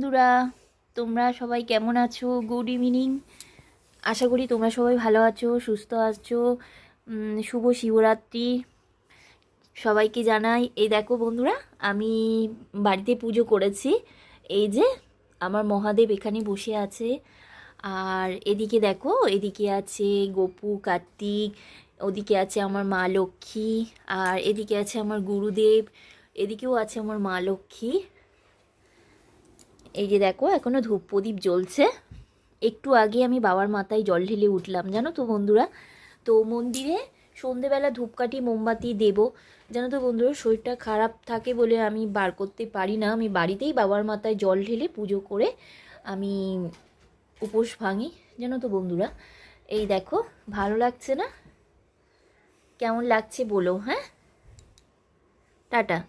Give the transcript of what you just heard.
বন্ধুরা, তোমরা সবাই কেমন আছো? Good evening. আশা করি তোমরা সবাই ভালো আছো, সুস্থ আছো। শুভ শিবরাত্রি সবাইকে জানাই। এই দেখো বন্ধুরা, আমি বাড়িতে পুজো করেছি। এই যে আমার মহাদেব এখানে বসে আছে। আর এদিকে দেখো, এদিকে আছে গোপু, কার্তিক, ওদিকে আছে আমার মা লক্ষ্মী, আর এদিকে আছে আমার গুরুদেব, এদিকেও আছে আমার মা লক্ষ্মী। এই যে দেখো, এখনো ধূপ প্রদীপ জ্বলছে। একটু আগে আমি বাবার মাথায় জল ঢেলে উঠলাম, জানো তো বন্ধুরা। তো মন্দিরে সন্ধেবেলা ধূপকাঠি মোমবাতি দেব। জানো তো বন্ধুরা, শরীরটা খারাপ থাকে বলে আমি বার করতে পারি না। আমি বাড়িতেই বাবার মাথায় জল ঢেলে পুজো করে আমি উপোস ভাঙি, জানো তো বন্ধুরা। এই দেখো, ভালো লাগছে না? কেমন লাগছে বলো, হ্যাঁ? টাটা।